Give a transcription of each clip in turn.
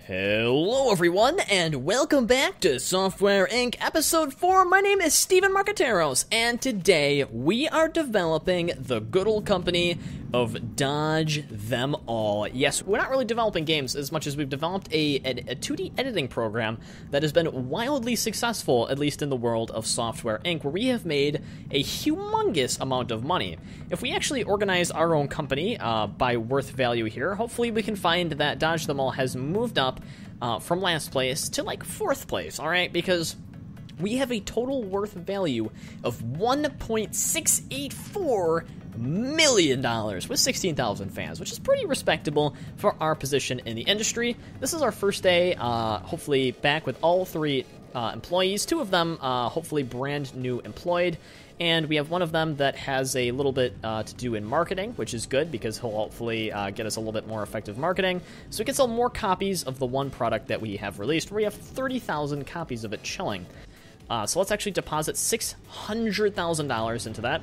Hello everyone, and welcome back to Software Inc. Episode 4. My name is Steven Marqueteros, and today we are developing the good old company of Dodge Them All. Yes, we're not really developing games as much as we've developed a 2D editing program that has been wildly successful, at least in the world of Software Inc., where we have made a humongous amount of money. If we actually organize our own company by worth value here, hopefully we can find that Dodge Them All has moved up from last place to like 4th place, alright? Because we have a total worth value of $1.684 million with 16,000 fans, which is pretty respectable for our position in the industry. This is our first day, hopefully back with all 3 employees, 2 of them hopefully brand new employed, and we have one of them that has a little bit to do in marketing, which is good because he'll hopefully get us a little bit more effective marketing, so we can sell more copies of the one product that we have released, where we have 30,000 copies of it chilling. So let's actually deposit $600,000 into that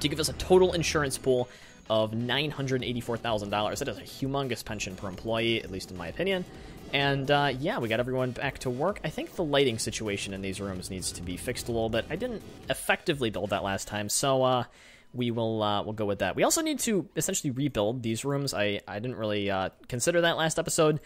to give us a total insurance pool of $984,000. That is a humongous pension per employee, at least in my opinion. And yeah, we got everyone back to work. I think the lighting situation in these rooms needs to be fixed a little bit. I didn't effectively build that last time, so we'll go with that. We also need to essentially rebuild these rooms. I didn't really consider that last episode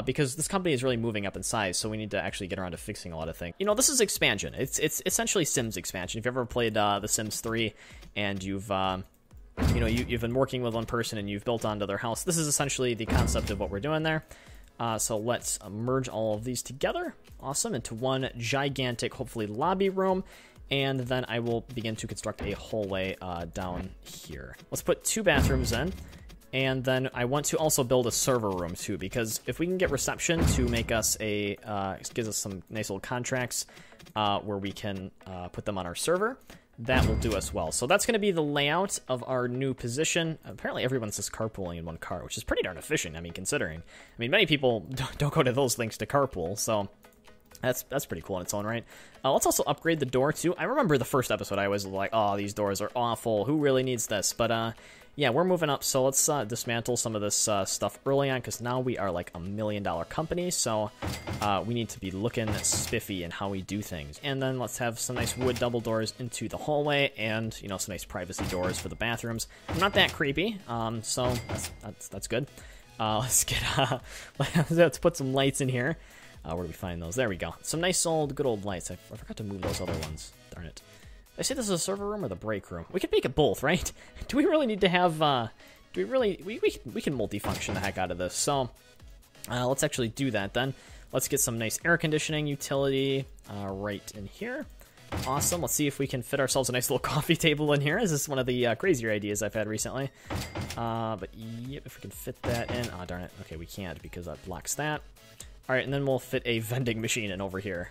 because this company is really moving up in size, so we need to actually get around to fixing a lot of things. You know, this is expansion. It's essentially Sims expansion. If you've ever played The Sims 3 and you've you've been working with one person and you've built onto their house, this is essentially the concept of what we're doing there. So let's merge all of these together, awesome, into one gigantic, hopefully, lobby room, and then I will begin to construct a hallway down here. Let's put 2 bathrooms in, and then I want to also build a server room too, because if we can get reception to make us gives us some nice little contracts where we can put them on our server, that will do us well. So that's going to be the layout of our new position. Apparently everyone's just carpooling in one car, which is pretty darn efficient, I mean, considering. I mean, many people don't go to those links to carpool, so that's pretty cool in its own right. Let's also upgrade the door, too. I remember the first episode, I was like, oh, these doors are awful. Who really needs this? But, yeah, we're moving up, so let's dismantle some of this stuff early on, because now we are like $1 million company, so we need to be looking spiffy in how we do things. And then let's have some nice wood double doors into the hallway, and, you know, some nice privacy doors for the bathrooms. Not that creepy, so that's good. Let's put some lights in here. Where do we find those? There we go. Some nice old, good old lights. I forgot to move those other ones. Darn it. Did I say this is a server room or the break room? We could make it both, right? Do we really need to have, we can multifunction the heck out of this. So, let's actually do that then. Let's get some nice air conditioning utility right in here. Awesome. Let's see if we can fit ourselves a nice little coffee table in here. This is one of the crazier ideas I've had recently. But yep, if we can fit that in. Oh, darn it. Okay, we can't because that blocks that. All right, and then we'll fit a vending machine in over here.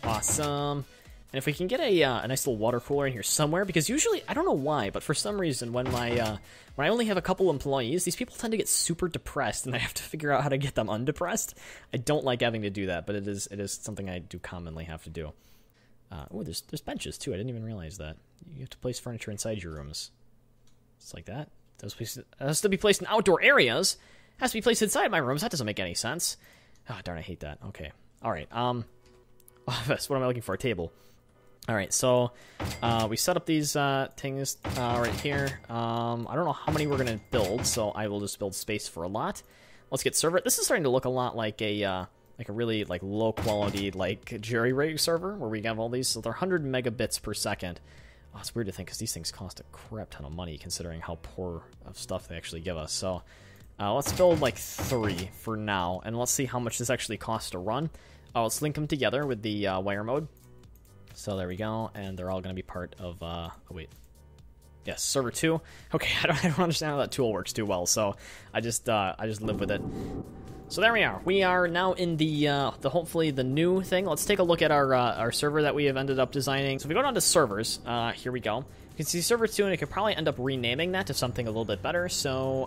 Awesome. And if we can get a nice little water cooler in here somewhere, because usually, I don't know why, but for some reason, when I only have a couple employees, these people tend to get super depressed, and I have to figure out how to get them undepressed. I don't like having to do that, but it is something I do commonly have to do. Oh, there's benches, too. I didn't even realize that. You have to place furniture inside your rooms. It's like that. It has to be placed in outdoor areas. It has to be placed inside my rooms. That doesn't make any sense. Oh, darn, I hate that. Okay. All right. What am I looking for? A table. All right, so we set up these things right here. I don't know how many we're going to build, so I will just build space for a lot. Let's get server. This is starting to look a lot like a really like low quality like jerry-rig server where we have all these. So they're 100 megabits per second. Oh, it's weird to think because these things cost a crap ton of money considering how poor of stuff they actually give us. So let's build like 3 for now, and let's see how much this actually costs to run. Let's link them together with the wire mode. So there we go, and they're all going to be part of, oh wait, yes, server 2. Okay, I don't understand how that tool works too well, so I just live with it. So there we are. We are now in the hopefully the new thing. Let's take a look at our server that we have ended up designing. So if we go down to servers, here we go. You can see server 2, and I could probably end up renaming that to something a little bit better. So,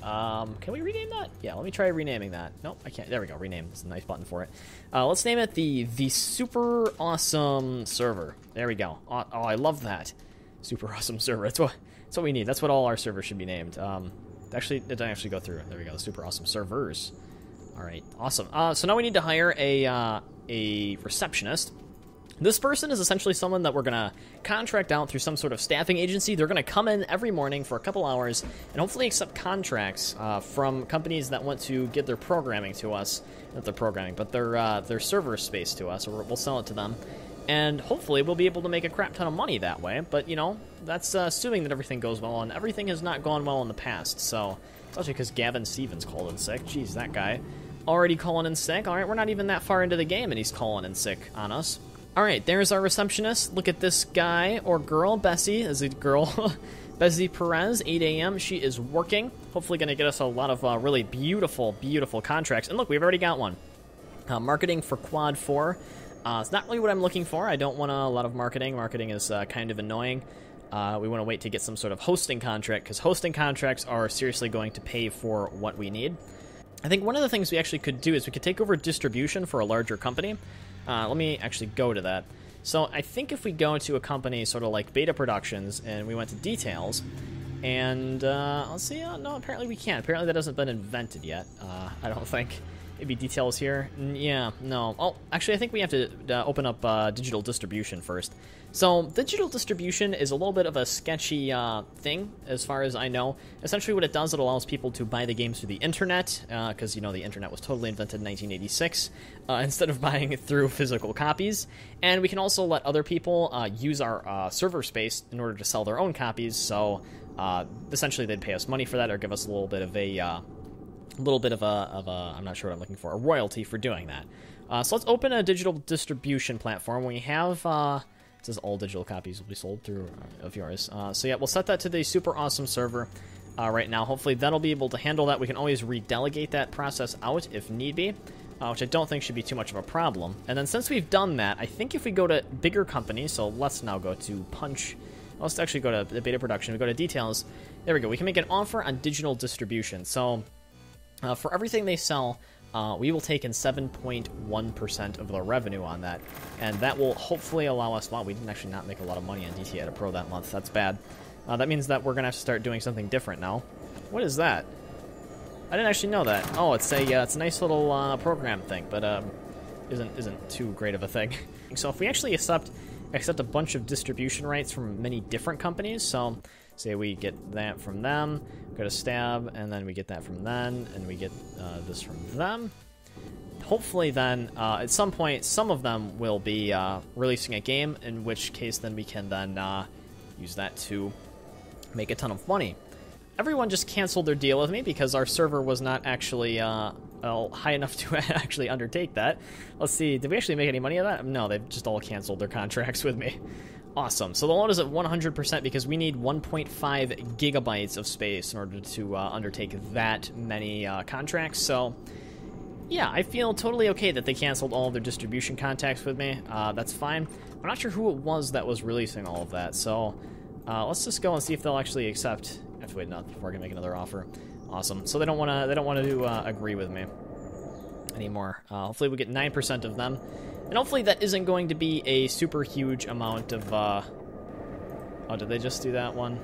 can we rename that? Yeah, let me try renaming that. Nope, I can't. There we go, rename. There's a nice button for it. Let's name it the Super Awesome Server. There we go. Oh, I love that. Super Awesome Server. That's what we need. That's what all our servers should be named. Actually, it didn't actually go through. There we go, the Super Awesome Servers. All right, awesome. So now we need to hire a receptionist. This person is essentially someone that we're going to contract out through some sort of staffing agency. They're going to come in every morning for a couple hours and hopefully accept contracts from companies that want to give their programming to us. Not their programming, but their server space to us, or we'll sell it to them. And hopefully we'll be able to make a crap ton of money that way. But, you know, that's assuming that everything goes well, and everything has not gone well in the past. So, especially because Gavin Stevens called in sick. Jeez, that guy already calling in sick. All right, we're not even that far into the game, and he's calling in sick on us. All right, there's our receptionist. Look at this guy or girl. Bessie is a girl. Bessie Perez, 8 a.m. She is working. Hopefully going to get us a lot of really beautiful, beautiful contracts. And look, we've already got one. Marketing for Quad 4. It's not really what I'm looking for. I don't want a lot of marketing. Marketing is kind of annoying. We want to wait to get some sort of hosting contract, because hosting contracts are seriously going to pay for what we need. I think one of the things we actually could do is we could take over distribution for a larger company. Let me actually go to that. So I think if we go to a company sort of like Beta Productions and we went to details, and let's see, no, apparently we can't. Apparently that hasn't been invented yet. I don't think. Maybe details here. Yeah, no. Oh, actually I think we have to open up digital distribution first. So digital distribution is a little bit of a sketchy thing as far as I know. Essentially what it does, it allows people to buy the games through the internet, because, you know, the internet was totally invented in 1986, instead of buying it through physical copies. And we can also let other people use our server space in order to sell their own copies, so essentially they'd pay us money for that, or give us a little bit of a I'm not sure what I'm looking for, a royalty for doing that. So let's open a digital distribution platform. We have, it says all digital copies will be sold through of yours. So yeah, we'll set that to the super awesome server right now. Hopefully that'll be able to handle that. We can always redelegate that process out if need be, which I don't think should be too much of a problem. And then since we've done that, I think if we go to bigger companies, so let's now go to Punch. Let's actually go to the Beta Production. We go to details. There we go. We can make an offer on digital distribution. So for everything they sell, we will take in 7.1% of the revenue on that, and that will hopefully allow us, wow, we didn't actually not make a lot of money on DTA to Pro that month. That's bad. That means that we're going to have to start doing something different now. What is that? I didn't actually know that. Oh, it's a nice little program thing, but isn't too great of a thing. So if we actually accept a bunch of distribution rights from many different companies, so say we get that from them, go to Stab, and then we get that from them, and we get this from them. Hopefully then, at some point, some of them will be releasing a game, in which case then we can then use that to make a ton of money. Everyone just canceled their deal with me because our server was not actually high enough to actually undertake that. Let's see, did we actually make any money of that? No, they've just all canceled their contracts with me. Awesome. So the load is at 100% because we need 1.5 gigabytes of space in order to undertake that many contracts. So, yeah, I feel totally okay that they canceled all of their distribution contacts with me. That's fine. I'm not sure who it was that was releasing all of that. So, let's just go and see if they'll actually accept. I have to wait enough before I can make another offer. Awesome. So they don't want to agree with me anymore. Hopefully we get 9% of them. And hopefully that isn't going to be a super huge amount of, oh, did they just do that one?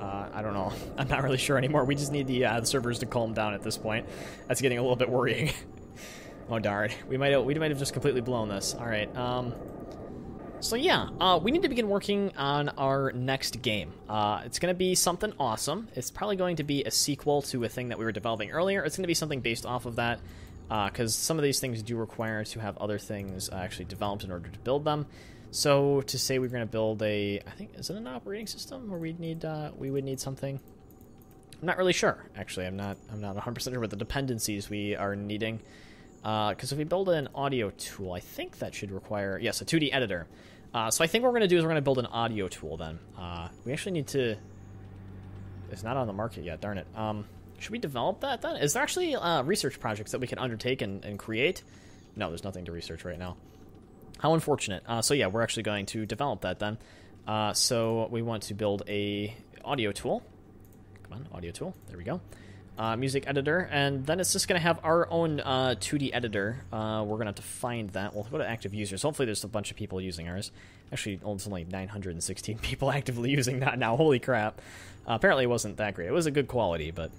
I don't know. I'm not really sure anymore. We just need the servers to calm down at this point. That's getting a little bit worrying. Oh, darn. We might have just completely blown this. All right. So yeah, we need to begin working on our next game. It's going to be something awesome. It's probably going to be a sequel to a thing that we were developing earlier. It's going to be something based off of that. Because some of these things do require to have other things actually developed in order to build them. So to say we're going to build I think, is it an operating system where we would need something? I'm not really sure. Actually, I'm not 100% sure what the dependencies we are needing. Because if we build an audio tool, I think that should require, yes, a 2D editor. So I think what we're going to do is we're going to build an audio tool then. We actually need to, it's not on the market yet, darn it. Should we develop that then? Is there actually research projects that we can undertake and create? No, there's nothing to research right now. How unfortunate. So yeah, we're actually going to develop that then. So we want to build a audio tool. Come on, audio tool. There we go. Music editor, and then it's just going to have our own 2D editor. We're going to have to find that. We'll go to active users. Hopefully there's a bunch of people using ours. Actually, it's only 916 people actively using that now. Holy crap. Apparently it wasn't that great. It was a good quality, but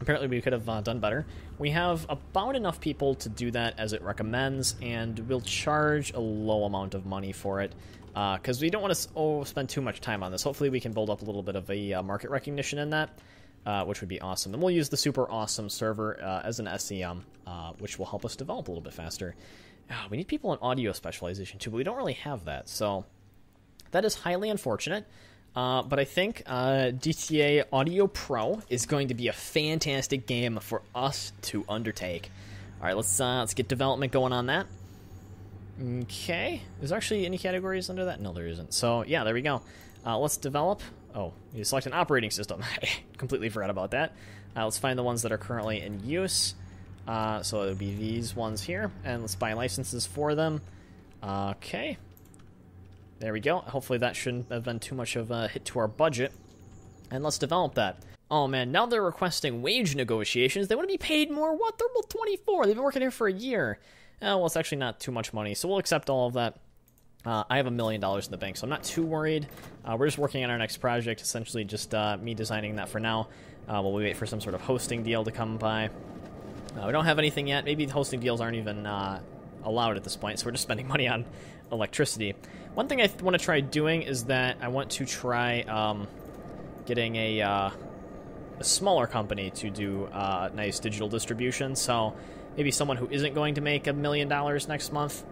Apparently we could have done better. We have about enough people to do that as it recommends, and we'll charge a low amount of money for it, because we don't want to spend too much time on this. Hopefully we can build up a little bit of a market recognition in that, which would be awesome. And we'll use the super awesome server as an SEM, which will help us develop a little bit faster. We need people in audio specialization too, but we don't really have that, so that is highly unfortunate. But I think GTA Audio Pro is going to be a fantastic game for us to undertake. All right, let's get development going on that. Okay, is there actually any categories under that? No, there isn't. So yeah, there we go. Let's develop. Oh, you select an operating system. I completely forgot about that. Let's find the ones that are currently in use. So it'll be these ones here, and let's buy licenses for them. Okay. There we go. Hopefully that shouldn't have been too much of a hit to our budget. And let's develop that. Oh man, now they're requesting wage negotiations. They want to be paid more. What? They're level 24. They've been working here for a year. Well, it's actually not too much money, so we'll accept all of that. I have $1 million in the bank, so I'm not too worried. We're just working on our next project, essentially just me designing that for now. While we wait for some sort of hosting deal to come by. We don't have anything yet. Maybe the hosting deals aren't even allowed at this point, so we're just spending money on electricity. One thing I want to try doing is that I want to try getting a smaller company to do nice digital distribution. So maybe someone who isn't going to make $1 million next month.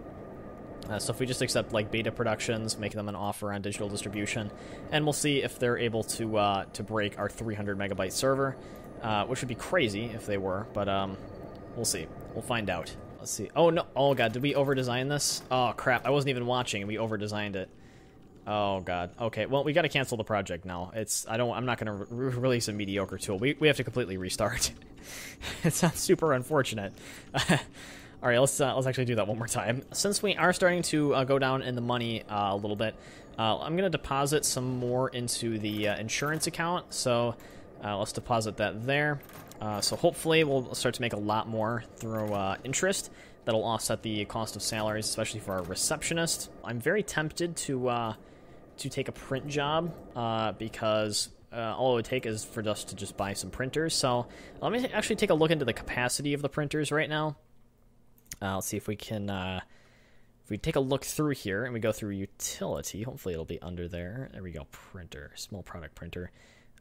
So if we just accept like beta productions, make them an offer on digital distribution, and we'll see if they're able to break our 300 megabyte server, which would be crazy if they were. But we'll see. We'll find out. Let's see. Oh, no. Oh, God. Did we over-design this? Oh, crap. I wasn't even watching, and we over-designed it. Oh, God. Okay. Well, we got to cancel the project now. I'm not going to release a mediocre tool. We have to completely restart. It sounds super unfortunate. All right. Let's actually do that one more time. Since we are starting to go down in the money a little bit, I'm going to deposit some more into the insurance account. So let's deposit that there. So hopefully we'll start to make a lot more through interest. That'll offset the cost of salaries, especially for our receptionist. I'm very tempted to take a print job because all it would take is for us to just buy some printers. So let me actually take a look into the capacity of the printers right now. Let's see if we can... if we take a look through here and we go through utility, hopefully it'll be under there. There we go, printer, small product printer.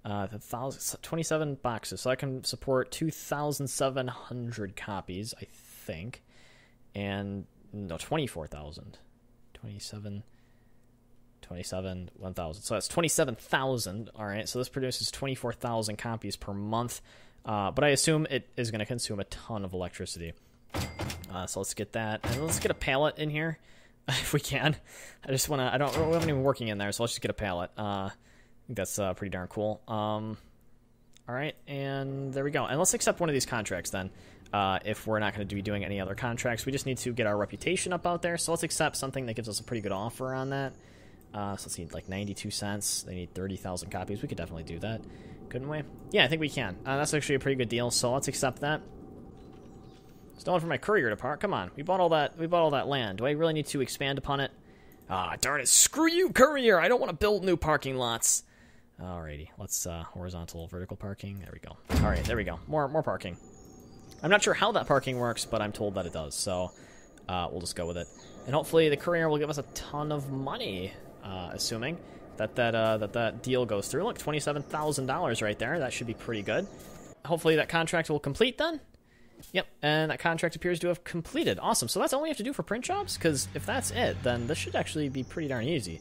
27 boxes, so I can support 2,700 copies, I think, and no, 24,000, 27, 1,000, so that's 27,000. All right, so this produces 24,000 copies per month, but I assume it is going to consume a ton of electricity. So let's get that, and let's get a pallet in here if we can. I just want to. We haven't even working in there, so let's just get a pallet. I think that's pretty darn cool. All right, and there we go. And let's accept one of these contracts then. If we're not going to be doing any other contracts, we just need to get our reputation up out there. So let's accept something that gives us a pretty good offer on that. So let's need like 92 cents. They need 30,000 copies. We could definitely do that, couldn't we? Yeah, I think we can. That's actually a pretty good deal. So let's accept that. Stolen from my courier department. Come on, we bought all that. We bought all that land. Do I really need to expand upon it? Ah, darn it! Screw you, courier! I don't want to build new parking lots. Alrighty, let's horizontal, vertical parking. There we go. All right, there we go. More parking. I'm not sure how that parking works, but I'm told that it does. So we'll just go with it, and hopefully the courier will give us a ton of money, assuming that deal goes through. Look, $27,000 right there. That should be pretty good. Hopefully that contract will complete then. Yep, and that contract appears to have completed. Awesome. So that's all we have to do for print jobs? Because if that's it, then this should actually be pretty darn easy.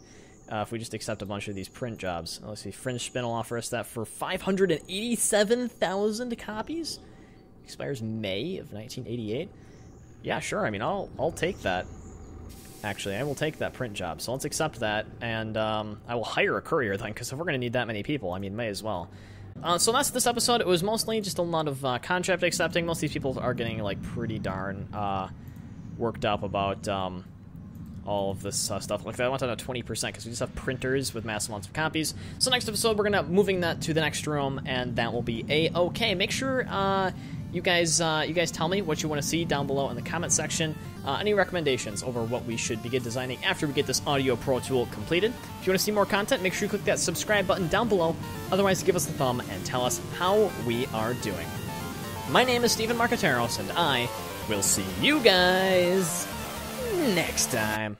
If we just accept a bunch of these print jobs. Let's see, Fringe Spin will offer us that for 587,000 copies. Expires May of 1988. Yeah, sure. I mean, I'll take that. Actually, I will take that print job. So let's accept that, and I will hire a courier then, because if we're going to need that many people, I mean, may as well. So that's this episode. It was mostly just a lot of contract accepting. Most of these people are getting like pretty darn worked up about all of this stuff. Like I want that at 20% because we just have printers with massive amounts of copies. So next episode, we're gonna moving that to the next room, and that will be a-okay. Make sure you guys tell me what you want to see down below in the comment section. Any recommendations over what we should begin designing after we get this Audio Pro tool completed. If you want to see more content, make sure you click that subscribe button down below. Otherwise, give us a thumb and tell us how we are doing. My name is Steven Marcateros, and I will see you guys next time.